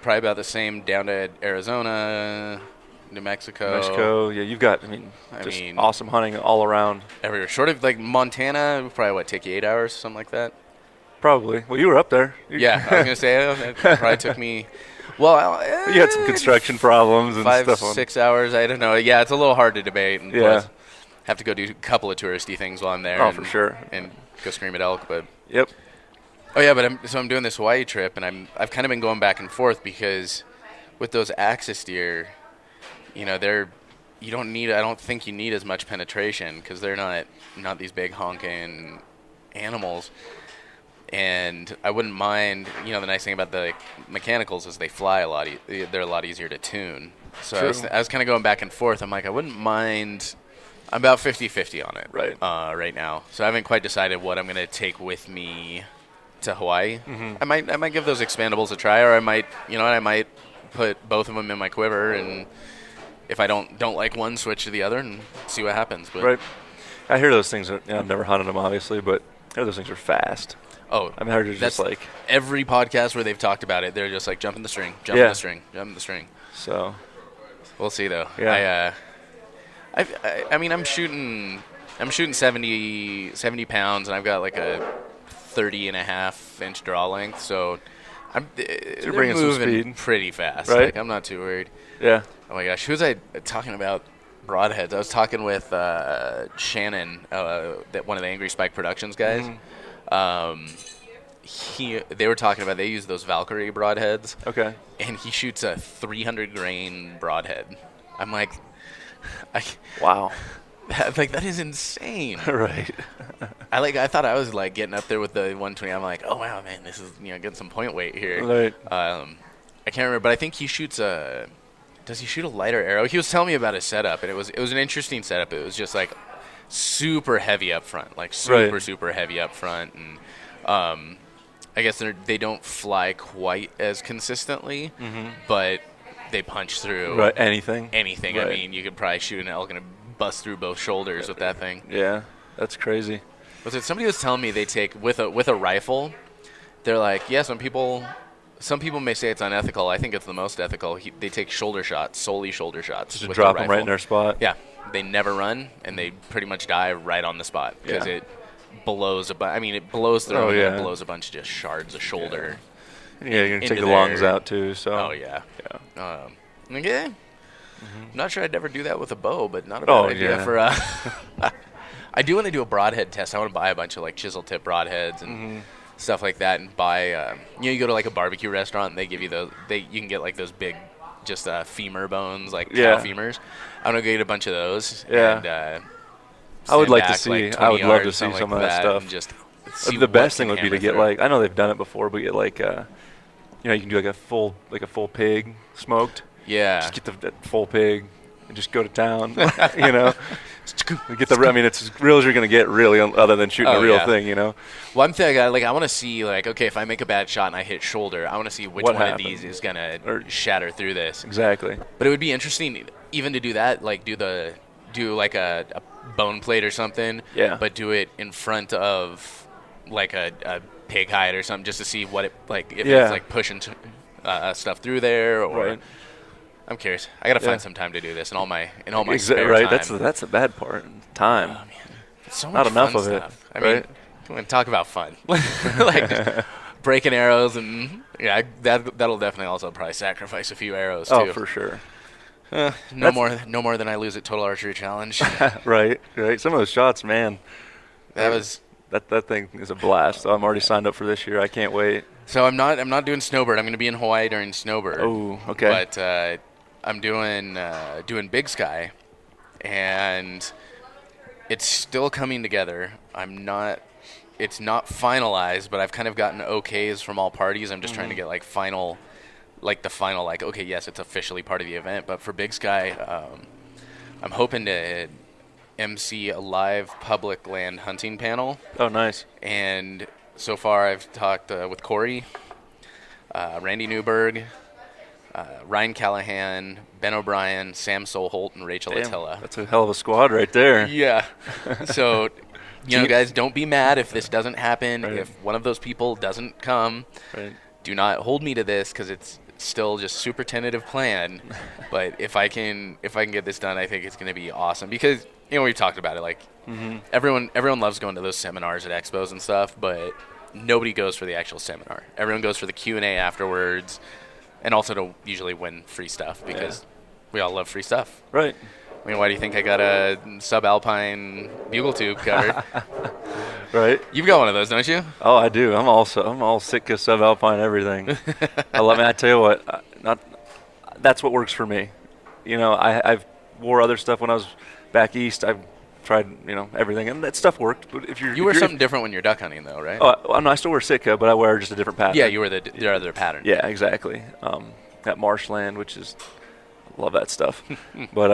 Probably about the same down to Arizona. New Mexico, yeah, you've got, awesome hunting all around. Everywhere. Short of, like, Montana, probably, take you 8 hours, something like that? Probably. Well, you were up there. Yeah, I was going to say, it probably took me, you had some construction problems and 5, stuff. 6 hours, I don't know. Yeah, it's a little hard to debate. And plus, have to go do a couple of touristy things while I'm there. Oh, for sure. And go scream at elk, but. Yep. Oh, yeah, but I'm doing this Hawaii trip, and I've kind of been going back and forth because with those axis deer, you don't think you need as much penetration because they're not these big honking animals. And I wouldn't mind, the nice thing about the mechanicals is they fly a lot. They're a lot easier to tune. So I was kind of going back and forth. I'm like, I wouldn't mind. I'm about 50-50 on it right now. So I haven't quite decided what I'm going to take with me to Hawaii. Mm-hmm. I might give those expandables a try, or I might put both of them in my quiver, and if I don't like one, switch to the other and see what happens. But right. I hear those things. I've never hunted them, obviously, but I hear those things are fast. Oh, I mean, they're just like every podcast where they've talked about it, they're just like jump in the string, jump in the string. So we'll see though. Yeah. I'm shooting 70 pounds, and I've got like a 30.5-inch draw length, so you're bringing some speed pretty fast. Right? Like, I'm not too worried. Yeah. Oh my gosh, who was I talking about? Broadheads. I was talking with Shannon, one of the Angry Spike Productions guys. Mm-hmm. They were talking about they use those Valkyrie broadheads. Okay. And he shoots a 300 grain broadhead. I'm like, wow. That is insane. Right. I thought I was like getting up there with the 120. I'm like, oh wow, man, this is getting some point weight here. Right. I can't remember, but I think he shoots a. Does he shoot a lighter arrow? He was telling me about his setup, and it was an interesting setup. It was just like super heavy up front, like super heavy up front, and I guess they don't fly quite as consistently, but they punch through anything. Anything. Right. I mean, you could probably shoot an elk and bust through both shoulders with that thing. Yeah, that's crazy. Somebody was telling me they take with a rifle. They're like, yeah, some people may say it's unethical. I think it's the most ethical. They take shoulder shots, solely shoulder shots. Just drop them right in their spot. Yeah, they never run, and they pretty much die right on the spot because it blows it blows through and it blows a bunch of just shards of shoulder. Yeah, you're gonna take the lungs out too. So. Oh yeah. Okay. I'm not sure I'd ever do that with a bow, but not a bad idea for. I do want to do a broadhead test. I want to buy a bunch of like chisel tip broadheads and stuff like that, and buy. You go to like a barbecue restaurant, and they give you those. You can get like those big, just femur bones, like cow femurs. I'm gonna go get a bunch of those. Yeah. And, I would like to back, see. like, I would love to yards, see some like of that stuff. And just the best thing would be to get through. like, I know they've done it before, but get like you can do like a full pig smoked. Yeah. Just get that full pig and just go to town. You know. Get the. I mean, it's as real as you're gonna get, really, other than shooting a real thing. You know. Well, I'm thinking I want to see like, okay, if I make a bad shot and I hit shoulder, I want to see which one of these is gonna shatter through this. Exactly. But it would be interesting even to do that, like do like a bone plate or something. Yeah. But do it in front of like a pig hide or something, just to see what it like if it's like pushing stuff through there or. Right. I'm curious. I gotta find some time to do this in all my spare right. time. That's the bad part. Time. Oh, man. So not much enough fun of it. stuff. I mean, when talk about fun, like just breaking arrows and that'll definitely also probably sacrifice a few arrows too. Oh, for sure. No more than I lose at Total Archery Challenge. Right. Some of those shots, man. That thing is a blast. So I'm already signed up for this year. I can't wait. So I'm not doing snowbird. I'm going to be in Hawaii during snowbird. Oh, okay. But I'm doing Big Sky, and it's still coming together. It's not finalized, but I've kind of gotten okays from all parties. I'm just trying to get like the final, okay, yes, it's officially part of the event. But for Big Sky, I'm hoping to MC a live public land hunting panel. Oh, nice. And so far I've talked with Corey, Randy Newberg, Ryan Callahan, Ben O'Brien, Sam Solholt, and Rachel Attila. That's a hell of a squad right there. Yeah. So, guys, don't be mad if this doesn't happen. Right. If one of those people doesn't come, do not hold me to this because it's still just super tentative plan. But if I can get this done, I think it's going to be awesome because we've talked about it. Like everyone loves going to those seminars at expos and stuff, but nobody goes for the actual seminar. Everyone goes for the Q&A afterwards. And also to usually win free stuff because we all love free stuff. Right. I mean, why do you think I got a subalpine bugle tube covered? Right. You've got one of those, don't you? Oh, I do. I'm all sick of subalpine everything. I tell you what, that's what works for me. I've wore other stuff when I was back east. I've tried, everything, and that stuff worked. But if you wear something different when you're duck hunting, though, right? Oh, no, I still wear Sitka, but I wear just a different pattern. Yeah, you wear the other pattern. Yeah, exactly. That marshland, which is, I love that stuff. but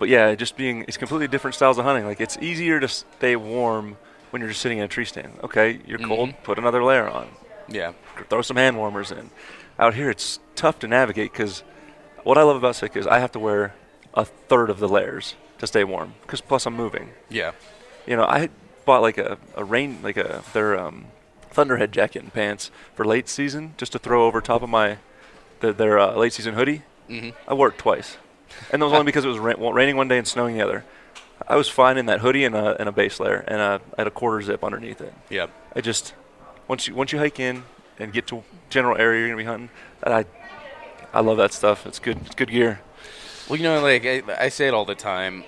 yeah, it's completely different styles of hunting. Like it's easier to stay warm when you're just sitting in a tree stand. Okay, you're cold, put another layer on. Yeah. Throw some hand warmers in. Out here, it's tough to navigate because what I love about Sitka is I have to wear a third of the layers to stay warm, because plus I'm moving. Yeah. I bought like their Thunderhead jacket and pants for late season just to throw over top of their late season hoodie. I wore it twice, and that was only because it was raining one day and snowing the other. I was fine in that hoodie and a base layer, and I had a quarter zip underneath it. Yeah. I just once you hike in and get to general area you're gonna be hunting, I love that stuff. It's good. It's good gear. Well, like I say it all the time.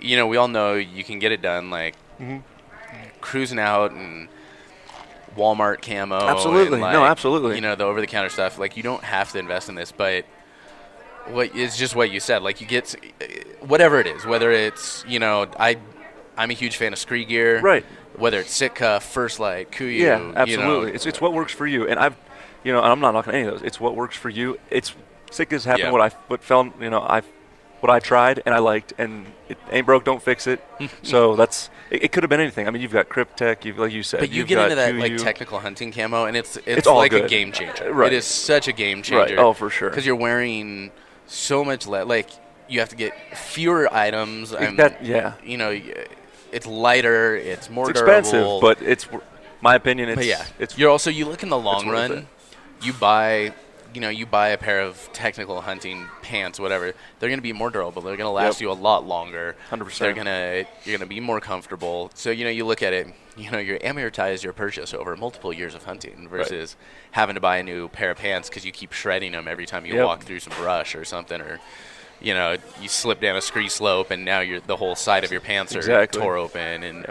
We all know you can get it done, like cruising out and Walmart camo. Absolutely. And No, absolutely. The over-the-counter stuff. Like, you don't have to invest in this, but it's just what you said. Like, you get whatever it is, whether it's, I'm a huge fan of scree gear. Right. Whether it's Sitka, First Light, Kuiu. Yeah, absolutely. It's what works for you. And and I'm not knocking any of those. It's what works for you. It's Sitka's happened. I what I tried and I liked, and it ain't broke, don't fix it. So it could have been anything. I mean, you've got Cryptek, like you said. But you you've get got into that QU. like technical hunting camo, and it's all like good. a game changer. Right. It is such a game changer. Right. Oh, for sure. Because you're wearing so much like you have to get fewer items. You know, it's lighter. It's more it's durable. expensive, but it's my opinion. But it's you look in the long worth run. it. You buy a pair of technical hunting pants, whatever. They're going to be more durable. They're going to last you a lot longer. 100%. You're going to be more comfortable. So you look at it. You amortize your purchase over multiple years of hunting versus having to buy a new pair of pants because you keep shredding them every time you walk through some brush or something, or you slip down a scree slope and now the whole side of your pants are tore open. And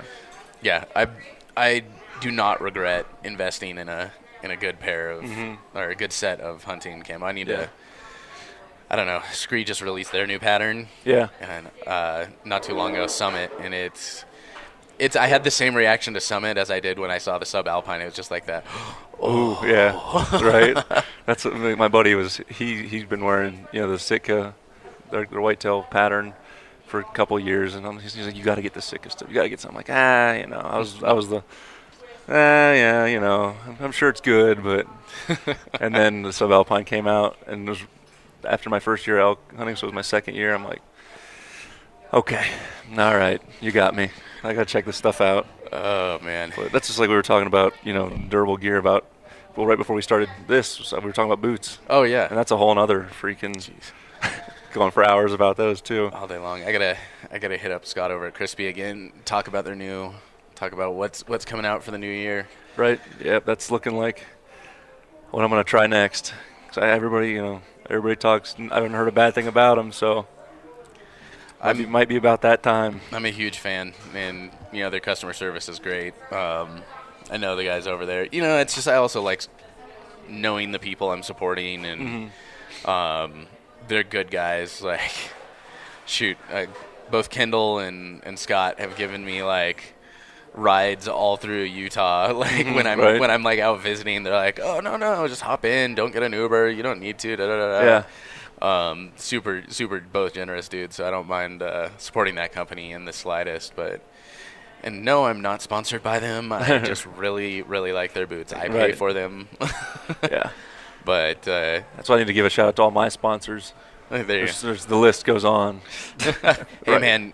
I do not regret investing in a good pair of or a good set of hunting camo. I need to. I don't know. Scree just released their new pattern. Yeah. And not too long ago, Summit, and it's. I had the same reaction to Summit as I did when I saw the Subalpine. It was just like that. Oh yeah, right. That's what my buddy was. He's been wearing the Sitka, their whitetail pattern, for a couple years, and he's like, you got to get the Sitka stuff. You got to get something. Like I was the. I'm sure it's good, but and then the Subalpine came out, and it was after my first year elk hunting, so it was my second year. I'm like, okay, all right, you got me. I gotta check this stuff out. Oh man, but that's just like we were talking about, durable gear. Right before we started this, we were talking about boots. Oh yeah, and that's a whole other freaking going for hours about those too. All day long. I gotta hit up Scott over at Crispy again. Talk about what's coming out for the new year. Right. Yeah, that's looking like what I'm gonna try next. So everybody talks. I haven't heard a bad thing about them, so might be about that time. I'm a huge fan, and their customer service is great. I know the guys over there. It's just I also like knowing the people I'm supporting, and they're good guys. Like, both Kendall and Scott have given me like rides all through Utah. Like when I'm like out visiting, they're like, "Oh no, just hop in. Don't get an Uber. You don't need to." Da, da, da, da. Yeah. Super both generous dudes. So I don't mind supporting that company in the slightest. And no, I'm not sponsored by them. I just really, really like their boots. I pay for them. Yeah. But that's why I need to give a shout out to all my sponsors. There's the list goes on. Hey man,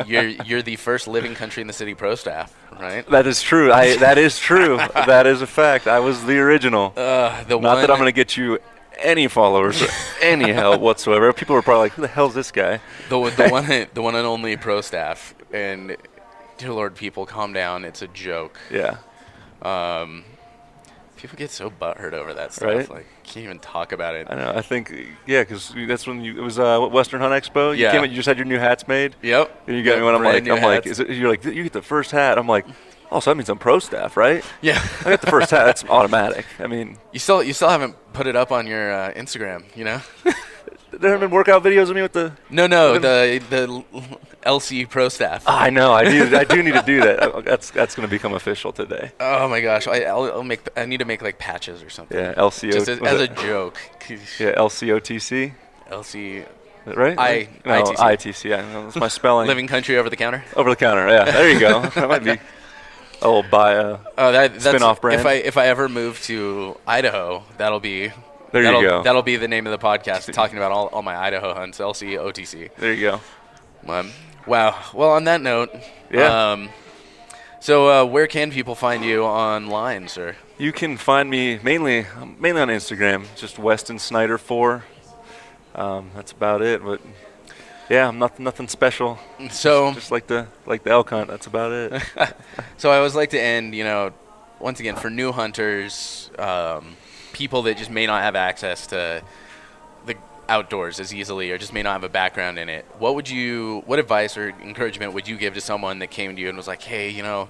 you're the first living country in the city Prostaff, right? That is true. That is true. That is a fact. I was the original. Not that I'm going to get you any followers or any help whatsoever. People are probably like, "Who the hell's this guy?" The one and only Prostaff. And dear Lord, people, calm down. It's a joke. Yeah. People get so butthurt over that stuff. Right? Like, can't even talk about it. I know. I think, because that's when it was Western Hunt Expo. You came in, you just had your new hats made. Yep. And you got me when I'm like, you're like, you get the first hat. I'm like, oh, so that means I'm pro staff, right? Yeah. I got the first hat. That's automatic. I mean, you still haven't put it up on your Instagram, There have been workout videos of me with the the LC Pro Staff. I know. I do need to do that. That's going to become official today. Oh my gosh! I need to make like patches or something. Yeah, LCO. Just as a joke. Yeah, LCOTC. LC. Right? ITC. ITC. Yeah, that's my spelling. Living country over the counter. Over the counter. Yeah. There you go. That might be a little spin-off brand. If I ever move to Idaho, that'll be. There you go. That'll be the name of the podcast, talking about all my Idaho hunts, LC, OTC. There you go. Wow. Well, on that note, so where can people find you online, sir? You can find me mainly on Instagram, just Weston Snyder 4. That's about it. But yeah, I'm nothing special. So just like the elk hunt. That's about it. So I always like to end, once again, for new hunters. People that just may not have access to the outdoors as easily or just may not have a background in it. What advice or encouragement would you give to someone that came to you and was like, hey, I'm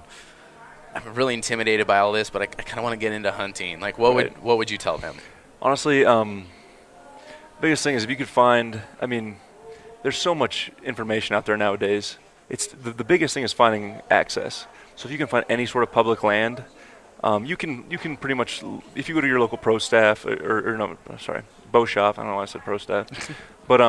really intimidated by all this, but I kind of want to get into hunting. Like, what would you tell them? Honestly, biggest thing is if you could find, there's so much information out there nowadays. It's the biggest thing is finding access. So if you can find any sort of public land, you can pretty much, if you go to your local pro staff or bow shop, I don't know why I said pro staff, but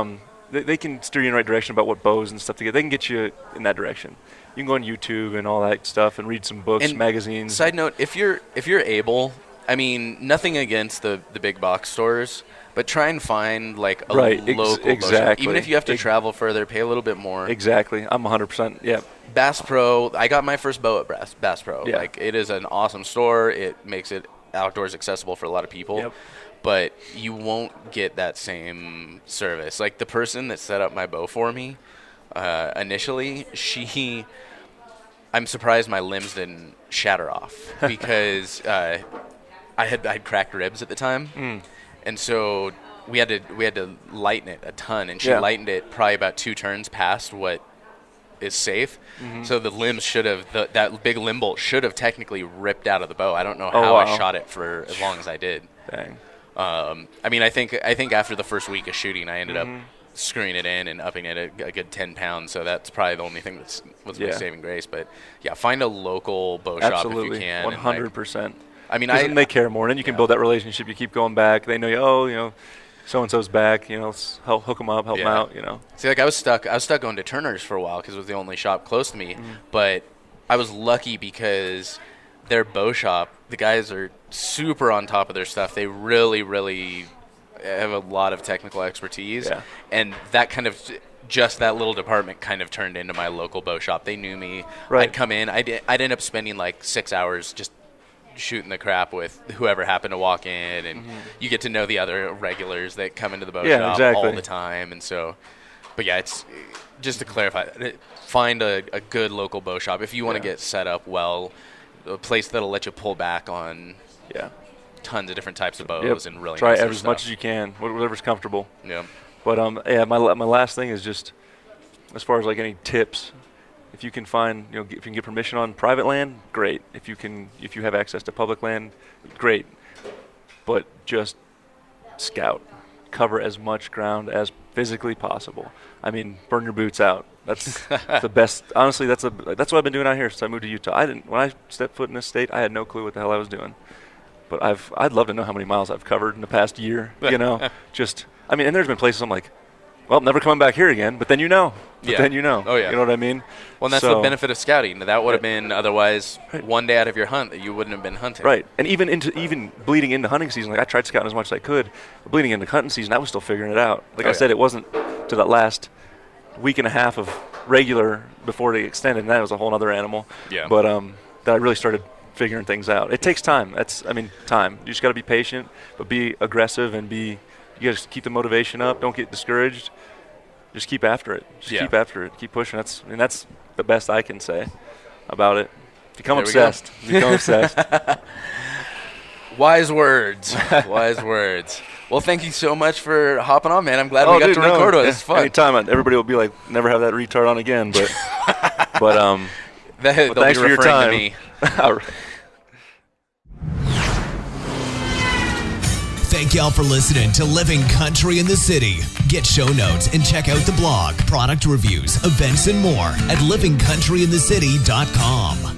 they can steer you in the right direction about what bows and stuff to get. They can get you in that direction. You can go on YouTube and all that stuff and read some books, And magazines. Side note, if you're able, I mean, nothing against the big box stores, but try and find like a local bow shop. Exactly. Even if you have to travel further, pay a little bit more. Exactly. I'm 100%. Yeah. Bass Pro, I got my first bow at Bass Pro. Yeah. Like, it is an awesome store. It makes it outdoors accessible for a lot of people. Yep. But you won't get that same service. Like, the person that set up my bow for me initially, I'm surprised my limbs didn't shatter off because I had cracked ribs at the time. And so we had to lighten it a ton, and she lightened it probably about 2 turns past what is safe. So the limbs that big limb bolt should have technically ripped out of the bow. I don't know how I shot it for as long as I did. Dang. I mean, I think after the first week of shooting, I ended up screwing it in and upping it a good 10 pounds. So that's probably the only thing that was my saving grace. But yeah, find a local bow shop if you can. 100%. I mean, they care more, and then you can build that relationship. You keep going back. They know so and so's back. Let's help hook them up, help them out. See, like I was stuck going to Turner's for a while because it was the only shop close to me. But I was lucky because their bow shop, the guys are super on top of their stuff. They really, really have a lot of technical expertise, and that kind of just that little department kind of turned into my local bow shop. They knew me. Right. I'd come in. I'd end up spending like 6 hours just shooting the crap with whoever happened to walk in, and you get to know the other regulars that come into the bow shop all the time. And so, but yeah, it's just to clarify, find a good local bow shop if you want to get set up well, a place that'll let you pull back on tons of different types of bows and really try as much as you can, whatever's comfortable. Yeah. But my last thing is just as far as like any tips. If you can find, if you can get permission on private land, great. If you have access to public land, great. But just scout, cover as much ground as physically possible. I mean, burn your boots out. That's the best. Honestly, that's what I've been doing out here since I moved to Utah. When I stepped foot in this state, I had no clue what the hell I was doing. But I'd love to know how many miles I've covered in the past year. And there's been places I'm like, well, never coming back here again. But then then you know. Oh, yeah. You know what I mean? Well, and that's the benefit of scouting. That would have been otherwise one day out of your hunt that you wouldn't have been hunting. Right. And even bleeding into hunting season, like I tried scouting as much as I could. But bleeding into hunting season, I was still figuring it out. Like I said, it wasn't to that last week and a half of regular before they extended, and that was a whole other animal. Yeah. But that I really started figuring things out. It takes time. Time. You just got to be patient, but be aggressive and you got to keep the motivation up. Don't get discouraged. Just keep after it. Keep after it. Keep pushing. That's the best I can say about it. Become obsessed. Become obsessed. Wise words. Wise words. Well, thank you so much for hopping on, man. I'm glad we got to record it. It's fun. Anytime. Everybody will be like, never have that retard on again. But thanks for your time. To me. Thank y'all for listening to Living Country in the City. Get show notes and check out the blog, product reviews, events, and more at livingcountryinthecity.com.